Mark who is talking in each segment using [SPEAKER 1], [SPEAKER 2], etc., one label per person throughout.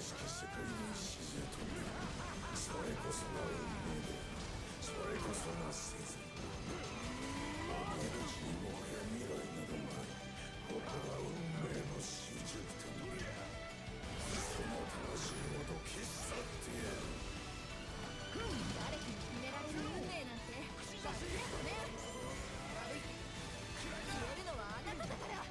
[SPEAKER 1] しき世界の礎となる。それこそが運命で、それこそが説理。お前たちにもはや未来などない。ここが運命の終着点だ。その魂ごと消し去ってやる。
[SPEAKER 2] 誰かに決められる運命なんてダメだね。消えるのはあなただから。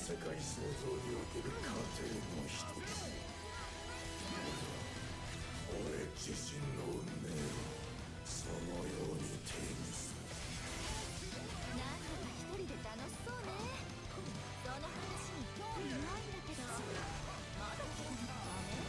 [SPEAKER 1] 世界創造における過程の一つ。俺自身の運命をそのように定義する。
[SPEAKER 2] なんだか一人で楽しそうね。その話に興味ないんだけど、まだ聞かなきゃダメ？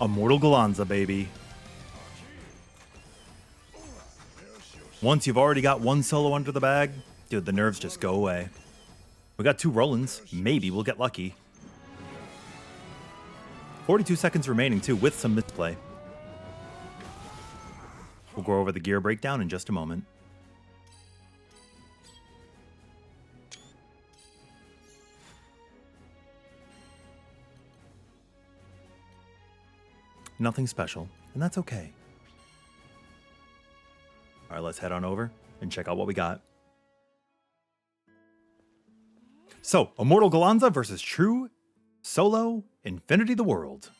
[SPEAKER 3] Immortal Gallanza, baby. Once you've already got one solo under the bag, dude, the nerves just go away. We got 2 Rolands. Maybe we'll get lucky. 42 seconds remaining, too, with some misplay. We'll go over the gear breakdown in just a moment. Nothing special, and that's okay. All right, let's head on over and check out what we got. So, Immortal Gallanza versus True Solo Infinity the World.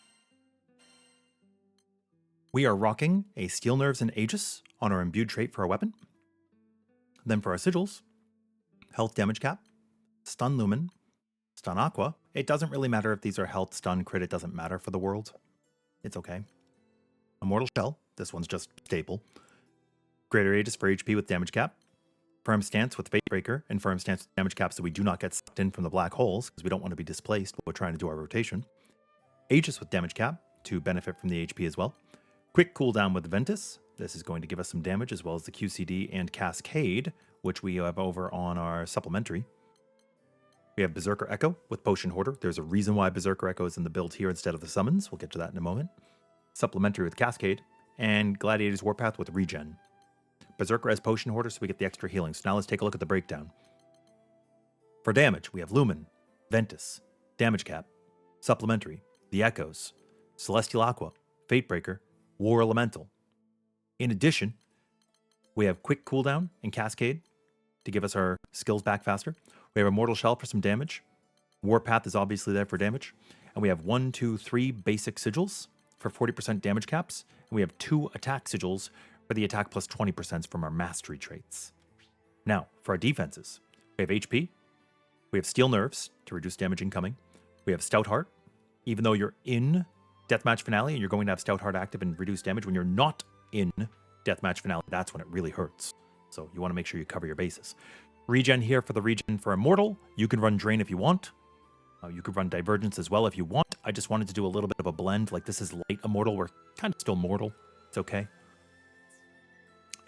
[SPEAKER 3] We are rocking a Steel Nerves and Aegis on our imbued trait for our weapon. Then for our sigils, Health Damage Cap, Stun Lumen, Stun Aqua. It doesn't really matter if these are health, stun, crit, it doesn't matter for the world. It's okay. Immortal Shell, this one's just staple. Greater Aegis for HP with damage cap. Firm Stance with Fate Breaker, and Firm Stance with damage cap so we do not get sucked in from the black holes, because we don't want to be displaced while we're trying to do our rotation. Aegis with damage cap to benefit from the HP as well. Quick cooldown with Ventus. This is going to give us some damage, as well as the QCD and Cascade, which we have over on our supplementary. We have Berserker Echo with Potion Hoarder. There's a reason why Berserker Echo is in the build here instead of the summons. We'll get to that in a moment. Supplementary with Cascade, and Gladiator's Warpath with Regen. Berserker as Potion Hoarder, so we get the extra healing. So now let's take a look at the breakdown. For damage, we have Lumen, Ventus, Damage Cap, Supplementary, the Echoes, Celestial Aqua, Fate Breaker, War Elemental. In addition, we have Quick Cooldown and Cascade to give us our skills back faster. We have Immortal Shell for some damage. Warpath is obviously there for damage. And we have 1, 2, 3 basic sigils for 40% damage caps. And we have 2 attack sigils for the attack plus 20% from our mastery traits. Now, for our defenses, we have HP. We have Steel Nerves to reduce damage incoming. We have Stout Heart. Even though you're in Deathmatch Finale and you're going to have Stout Heart active and reduce damage, when you're not in Deathmatch Finale, that's when it really hurts. So you want to make sure you cover your bases. Regen here for the regen for Immortal. You can run Drain if you want. You could run Divergence as well if you want. I just wanted to do a little bit of a blend. Like, this is light Immortal. We're kind of still mortal. It's okay.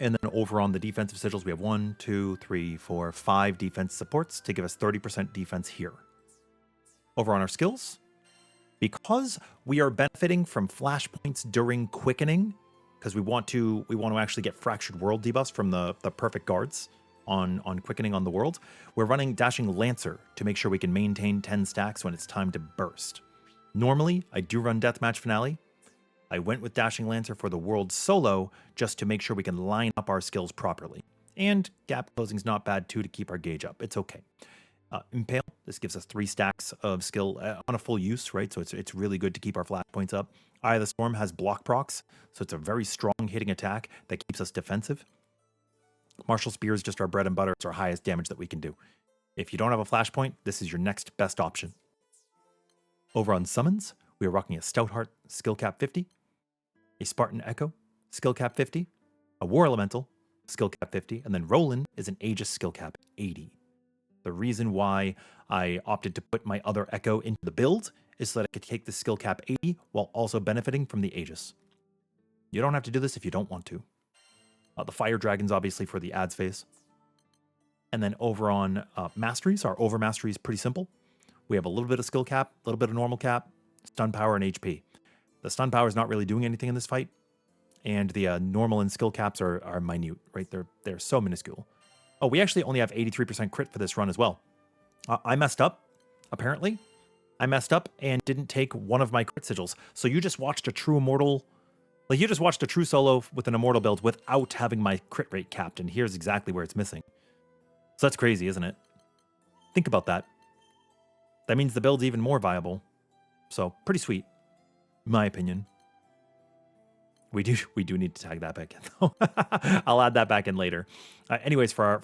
[SPEAKER 3] And then over on the defensive sigils, we have 1, 2, 3, 4, 5 defense supports to give us 30% defense here. Over on our skills, because we are benefiting from flashpoints during quickening, because we want to actually get Fractured World debuffs from the perfect guards on quickening on the world, we're running Dashing Lancer to make sure we can maintain 10 stacks when it's time to burst. Normally, I do run Deathmatch Finale. I went with Dashing Lancer for the world solo just to make sure we can line up our skills properly. And gap closing's not bad too to keep our gauge up. It's okay. Impale, this gives us 3 stacks of skill on a full use, right? So it's really good to keep our flat points up. Eye of the Storm has block procs, so it's a very strong hitting attack that keeps us defensive. Martial Spear is just our bread and butter. It's our highest damage that we can do. If you don't have a flashpoint, this is your next best option. Over on summons, we are rocking a Stout Heart skill cap 50, a Spartan Echo skill cap 50, a War Elemental skill cap 50, and then Roland is an Aegis skill cap 80. The reason why I opted to put my other Echo into the build is so that I could take the skill cap 80 while also benefiting from the Aegis. You don't have to do this if you don't want to. The Fire Dragon's obviously for the ads phase. And then over on Masteries, our over Mastery is pretty simple. We have a little bit of skill cap, a little bit of normal cap, stun power, and HP. The stun power is not really doing anything in this fight. And the normal and skill caps are minute, right? They're so minuscule. Oh, we actually only have 83% crit for this run as well. I messed up, apparently. I messed up and didn't take one of my crit sigils. So you just watched a true Immortal... Like, you just watched a true solo with an Immortal build without having my crit rate capped, and here's exactly where it's missing. So that's crazy, isn't it? Think about that. That means the build's even more viable. So, pretty sweet, in my opinion. We do need to tag that back in, though. I'll add that back in later. Anyways, for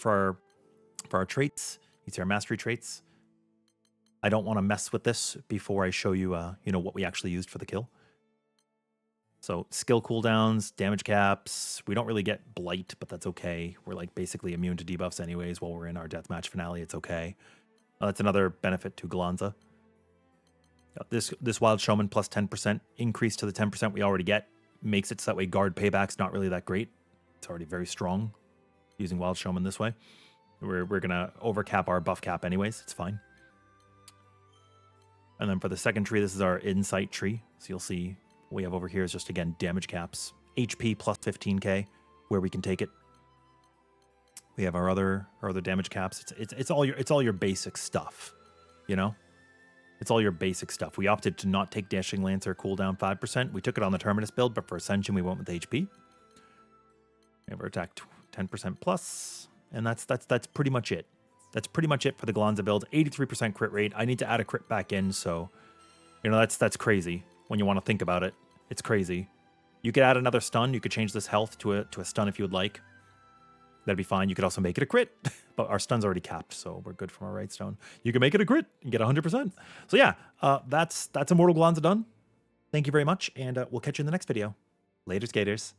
[SPEAKER 3] our traits, you see our mastery traits. I don't want to mess with this before I show you, what we actually used for the kill. So skill cooldowns, damage caps. We don't really get blight, but that's okay. We're like basically immune to debuffs anyways while we're in our deathmatch finale. It's okay. That's another benefit to Gallanza. This Wild Showman plus 10% increase to the 10% we already get makes it so that way guard payback's not really that great. It's already very strong using Wild Showman this way. We're going to overcap our buff cap anyways. It's fine. And then for the second tree, this is our insight tree. So you'll see what we have over here is just, again, damage caps. HP plus 15k, where we can take it. We have our other damage caps. It's all your basic stuff, you know? It's all your basic stuff. We opted to not take Dashing Lancer cooldown 5%. We took it on the Terminus build, but for Ascension, we went with HP. We have our attack 10% plus, and that's pretty much it. That's pretty much it for the Gallanza build. 83% crit rate. I need to add a crit back in, so you know that's crazy when you want to think about it. It's crazy. You could add another stun. You could change this health to a stun if you would like. That'd be fine. You could also make it a crit, but our stun's already capped, so we're good from our right stone. You can make it a crit and get 100%. So yeah, that's Immortal Gallanza done. Thank you very much, and we'll catch you in the next video. Later, skaters.